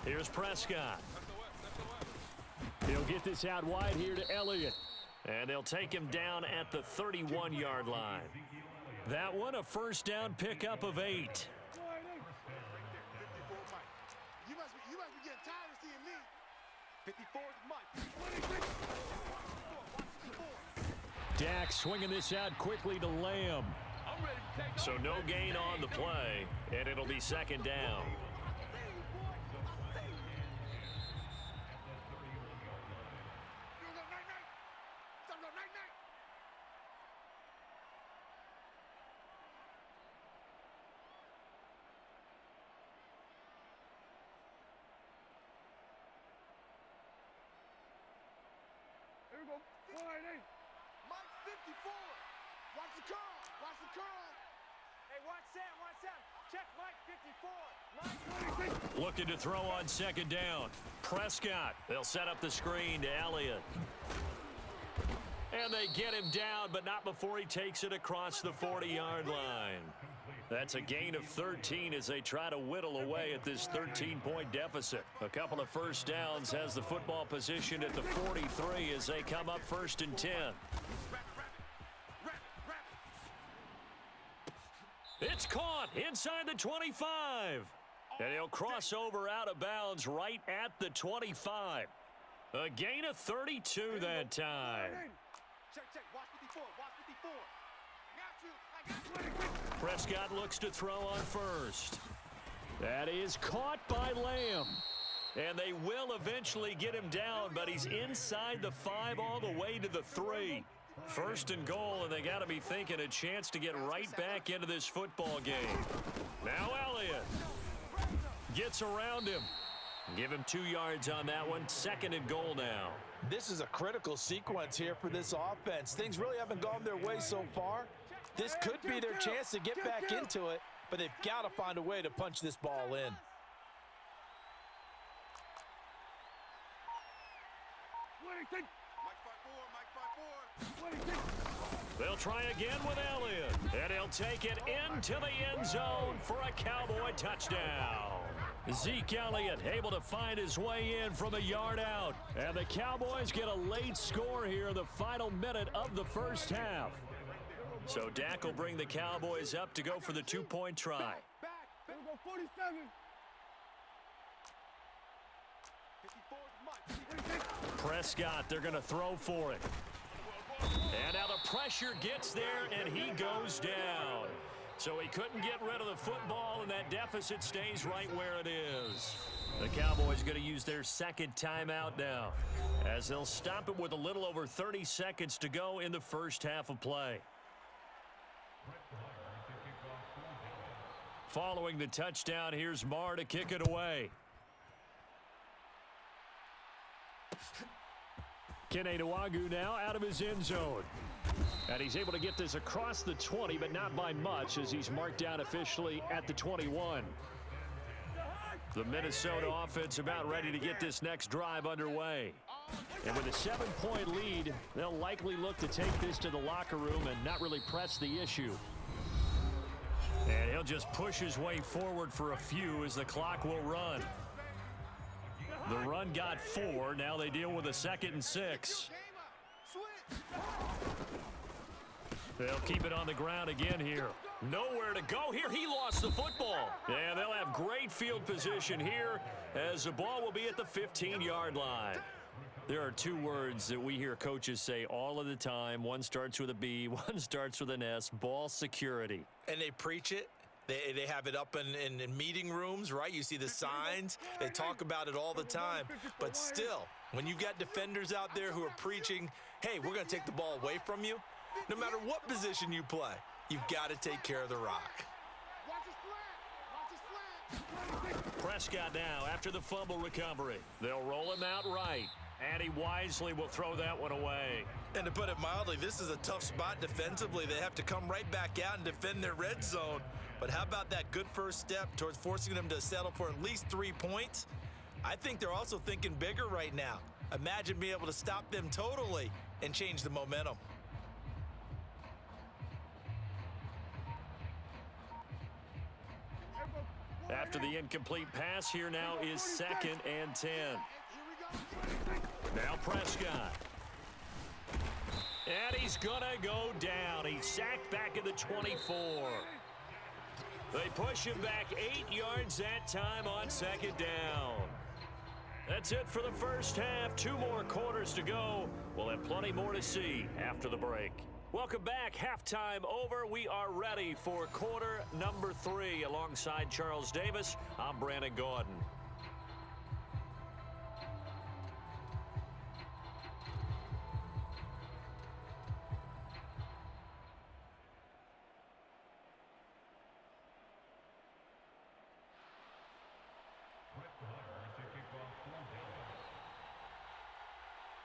Here's Prescott. He'll get this out wide here to Elliott. And they'll take him down at the 31-yard line. That one, a first down pickup of 8. You must be getting tired of seeing me. 54 is Mike. Dak swinging this out quickly to Lamb. So no gain on the play, and it'll be second down. Here we go. Mike 54. Watch the curl. Watch the curl. Hey, watch Sam. Watch Sam. Check Mike 54. Mike. Looking to throw on second down. Prescott. They'll set up the screen to Elliott. And they get him down, but not before he takes it across the 40-yard line. That's a gain of 13 as they try to whittle away at this 13-point deficit. A couple of first downs has the football position at the 43 as they come up 1st and 10. It's caught inside the 25. And he'll cross over out of bounds right at the 25. A gain of 32 that time. Check. Watch 54. Watch 54. I got you. Prescott looks to throw on first. That is caught by Lamb. And they will eventually get him down, but he's inside the 5 all the way to the 3. 1st and goal, and they got to be thinking a chance to get right back into this football game. Now Elliott gets around him. Give him 2 yards on that one. 2nd and goal now. This is a critical sequence here for this offense. Things really haven't gone their way so far. This could be their chance to get back into it, but they've got to find a way to punch this ball in. They'll try again with Elliott, and he'll take it into the end zone for a Cowboy touchdown. Zeke Elliott able to find his way in from a yard out, and the Cowboys get a late score here in the final minute of the first half. So Dak will bring the Cowboys up to go for the 2-point try. Back. Here we go, 47. 54 is Mike. Prescott, they're going to throw for it. And now the pressure gets there, and he goes down. So he couldn't get rid of the football, and that deficit stays right where it is. The Cowboys going to use their 2nd timeout now, as they'll stop it with a little over 30 seconds to go in the first half of play. Following the touchdown, here's Marr to kick it away. Kene Nwangwu now out of his end zone. And he's able to get this across the 20, but not by much, as he's marked down officially at the 21. The Minnesota offense about ready to get this next drive underway. And with a 7-point lead, they'll likely look to take this to the locker room and not really press the issue. And he'll just push his way forward for a few as the clock will run. The run got 4. Now they deal with a 2nd and 6. They'll keep it on the ground again here. Nowhere to go here. He lost the football. And they'll have great field position here as the ball will be at the 15-yard line. There are 2 words that we hear coaches say all of the time. One starts with a B, one starts with an S, ball security. And they preach it. They have it up in meeting rooms, right? You see the signs. They talk about it all the time. But still, when you've got defenders out there who are preaching, hey, we're going to take the ball away from you, no matter what position you play, you've got to take care of the rock. Prescott now after the fumble recovery. They'll roll him out right. And he wisely will throw that one away. And to put it mildly, this is a tough spot defensively. They have to come right back out and defend their red zone. But how about that good first step towards forcing them to settle for at least 3 points? I think they're also thinking bigger right now. Imagine being able to stop them totally and change the momentum. After the incomplete pass, here now is 2nd and 10. Now Prescott. And he's going to go down. He's sacked back at the 24. They push him back 8 yards that time on 2nd down. That's it for the first half. 2 more quarters to go. We'll have plenty more to see after the break. Welcome back. Halftime over. We are ready for quarter number 3. Alongside Charles Davis, I'm Brandon Gordon.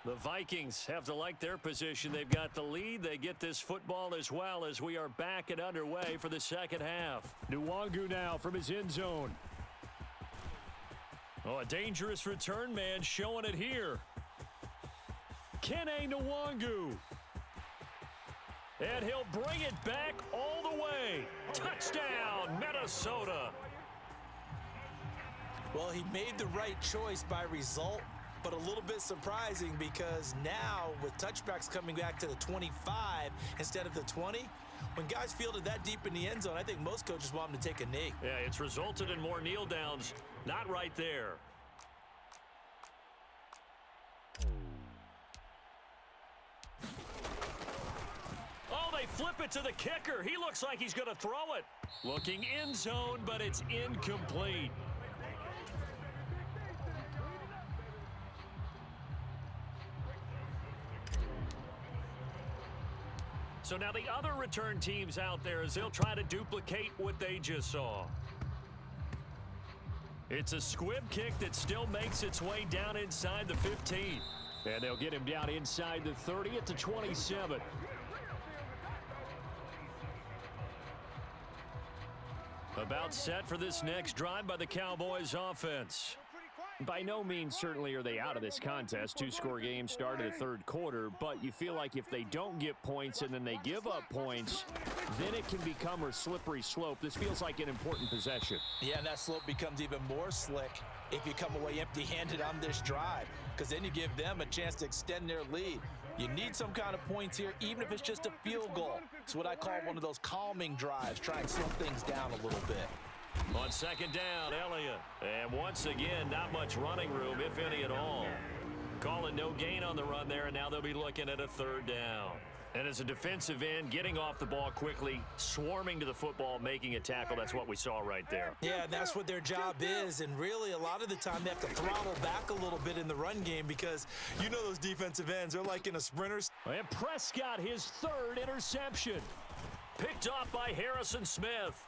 The Vikings have to like their position. They've got the lead. They get this football as well as we are back and underway for the second half. Nwangu now from his end zone. Oh, a dangerous return man showing it here. Kene Nwangu. And he'll bring it back all the way. Touchdown, Minnesota. Well, he made the right choice by result, but a little bit surprising because now with touchbacks coming back to the 25 instead of the 20, when guys fielded that deep in the end zone, I think most coaches want them to take a knee. Yeah, it's resulted in more kneel downs. Not right there. Oh, they flip it to the kicker. He looks like he's going to throw it. Looking end zone, but it's incomplete. So now the other return teams out there as they'll try to duplicate what they just saw. It's a squib kick that still makes its way down inside the 15. And they'll get him down inside the 30 at the 27. About set for this next drive by the Cowboys offense. By no means certainly are they out of this contest. 2-score game started the third quarter, but you feel like if they don't get points and then they give up points, then it can become a slippery slope. This feels like an important possession. Yeah, and that slope becomes even more slick if you come away empty-handed on this drive, because then you give them a chance to extend their lead. You need some kind of points here, even if it's just a field goal. It's what I call one of those calming drives, try and slow things down a little bit. On 2nd down, Elliott. And once again, not much running room, if any at all. Calling no gain on the run there, and now they'll be looking at a 3rd down. And as a defensive end, getting off the ball quickly, swarming to the football, making a tackle, that's what we saw right there. Yeah, that's what their job is, and really a lot of the time they have to throttle back a little bit in the run game because you know those defensive ends, they're like in a sprinters. And Prescott, his 3rd interception. Picked off by Harrison Smith.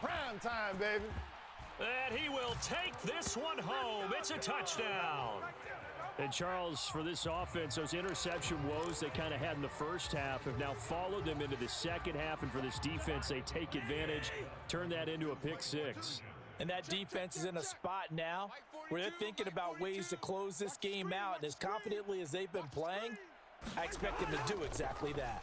Prime time, baby. And he will take this one home. It's a touchdown. And Charles, for this offense, those interception woes they kind of had in the first half have now followed them into the second half. And for this defense, they take advantage, turn that into a pick 6. And that defense is in a spot now where they're thinking about ways to close this game out. And as confidently as they've been playing, I expect them to do exactly that.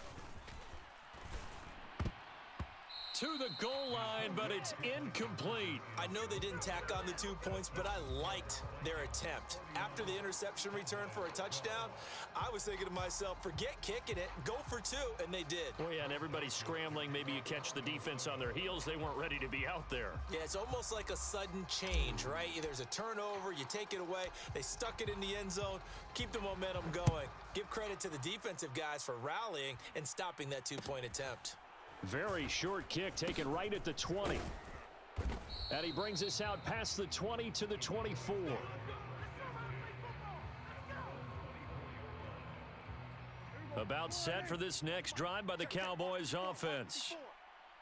To the goal line, but it's incomplete. I know they didn't tack on the 2 points, but I liked their attempt. After the interception return for a touchdown, I was thinking to myself, forget kicking it, go for 2, and they did. Oh, yeah, and everybody's scrambling. Maybe you catch the defense on their heels. They weren't ready to be out there. Yeah, it's almost like a sudden change, right? There's a turnover, you take it away, they stuck it in the end zone, keep the momentum going. Give credit to the defensive guys for rallying and stopping that 2-point attempt. Very short kick taken right at the 20. And he brings us out past the 20 to the 24. About set for this next drive by the Cowboys offense.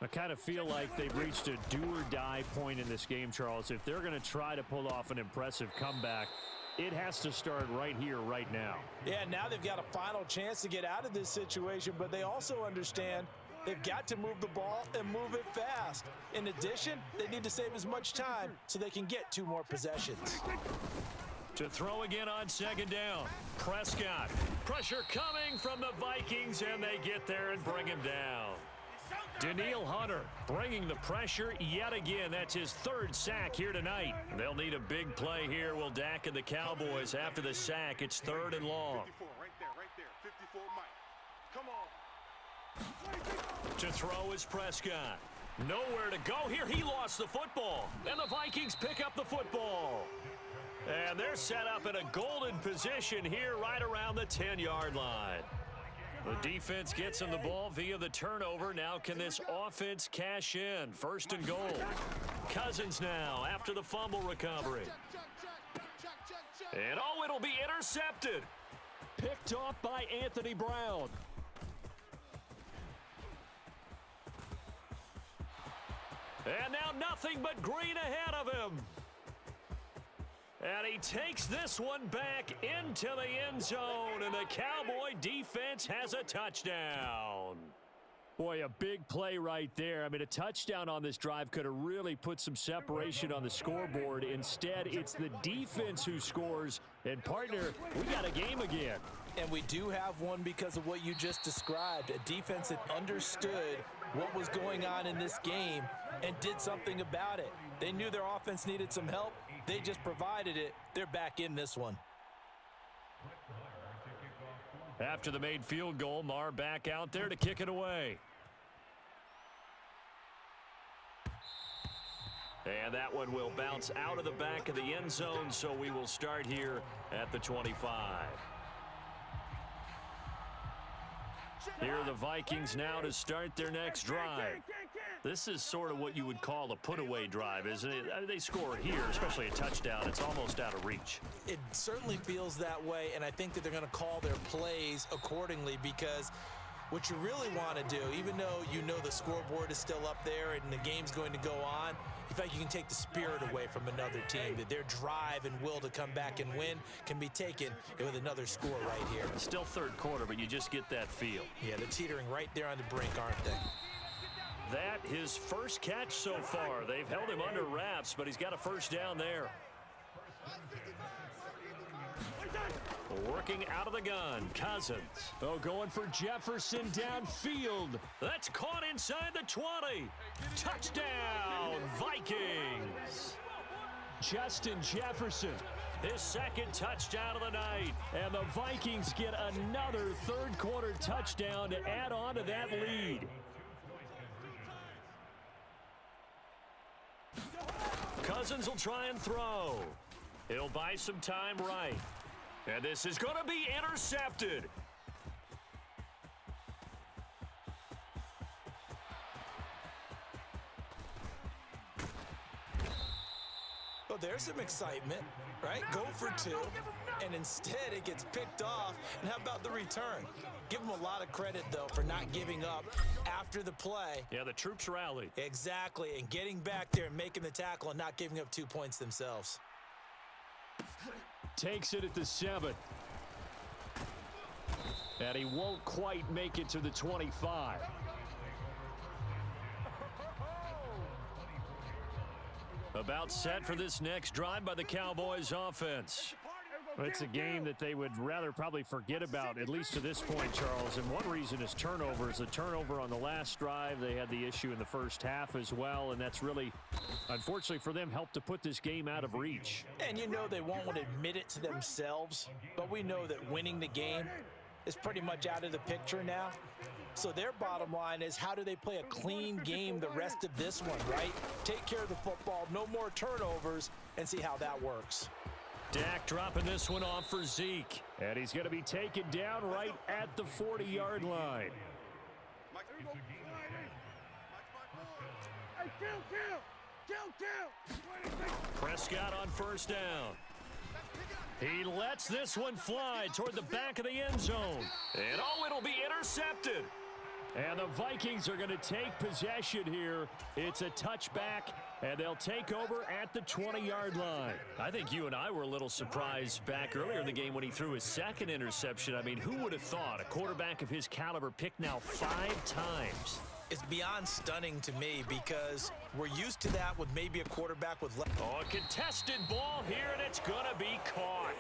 I kind of feel like they've reached a do-or-die point in this game, Charles. If they're going to try to pull off an impressive comeback, it has to start right here, right now. Yeah, now they've got a final chance to get out of this situation, but they also understand they've got to move the ball and move it fast. In addition, they need to save as much time so they can get 2 more possessions. To throw again on 2nd down. Prescott. Pressure coming from the Vikings, and they get there and bring him down. Daniil Hunter bringing the pressure yet again. That's his third sack here tonight. They'll need a big play here. Will Dak and the Cowboys after the sack. It's 3rd and long. 54, right there. 54, Mike. Come on. To throw is Prescott. Nowhere to go here. He lost the football. And the Vikings pick up the football. And they're set up in a golden position here right around the 10-yard line. The defense gets him the ball via the turnover. Now can this offense cash in? 1st and goal. Cousins now after the fumble recovery. And oh, it'll be intercepted. Picked off by Anthony Brown. And now nothing but green ahead of him. And he takes this one back into the end zone, and the Cowboy defense has a touchdown. Boy, a big play right there. I mean, a touchdown on this drive could have really put some separation on the scoreboard. Instead, it's the defense who scores. And, partner, we got a game again. And we do have one because of what you just described. A defense that understood what was going on in this game and did something about it. They knew their offense needed some help. They just provided it. They're back in this one. After the made field goal, Marr back out there to kick it away. And that one will bounce out of the back of the end zone, so we will start here at the 25. Here are the Vikings now to start their next drive. This is sort of what you would call a put-away drive, isn't it? I mean, they score here, especially a touchdown. It's almost out of reach. It certainly feels that way, and I think that they're going to call their plays accordingly because what you really want to do, even though you know the scoreboard is still up there and the game's going to go on, in fact, you can take the spirit away from another team. That their drive and will to come back and win can be taken with another score right here. It's still 3rd quarter, but you just get that feel. Yeah, they're teetering right there on the brink, aren't they? That his first catch so far. They've held him under wraps, but he's got a 1st down there. Working out of the gun, Cousins. Oh, going for Jefferson downfield. That's caught inside the 20. Touchdown, Vikings. Justin Jefferson, his 2nd touchdown of the night. And the Vikings get another 3rd quarter touchdown to add on to that lead. Cousins will try and throw. He'll buy some time right. And this is going to be intercepted. Well, there's some excitement, right? Go for 2, and instead it gets picked off. And how about the return? Give them a lot of credit, though, for not giving up after the play. Yeah, the troops rallied. Exactly, and getting back there and making the tackle and not giving up 2 points themselves. Takes it at the 7. And he won't quite make it to the 25. About set for this next drive by the Cowboys offense. It's a game that they would rather probably forget about, at least to this point, Charles. And one reason is turnovers. A turnover on the last drive. They had the issue in the first half as well, and that's really, unfortunately for them, helped to put this game out of reach. And you know they won't admit it to themselves, but we know that winning the game is pretty much out of the picture now. So their bottom line is, how do they play a clean game the rest of this one, right? Take care of the football, no more turnovers, and see how that works. Dak dropping this one off for Zeke. And he's going to be taken down right at the 40-yard line. Prescott on 1st down. He lets this one fly toward the back of the end zone. And oh, it'll be intercepted. And the Vikings are going to take possession here. It's a touchback, and they'll take over at the 20-yard line. I think you and I were a little surprised back earlier in the game when he threw his 2nd interception. I mean, who would have thought a quarterback of his caliber picked now 5 times? It's beyond stunning to me because we're used to that with maybe a quarterback with... Oh, a contested ball here, and it's going to be caught.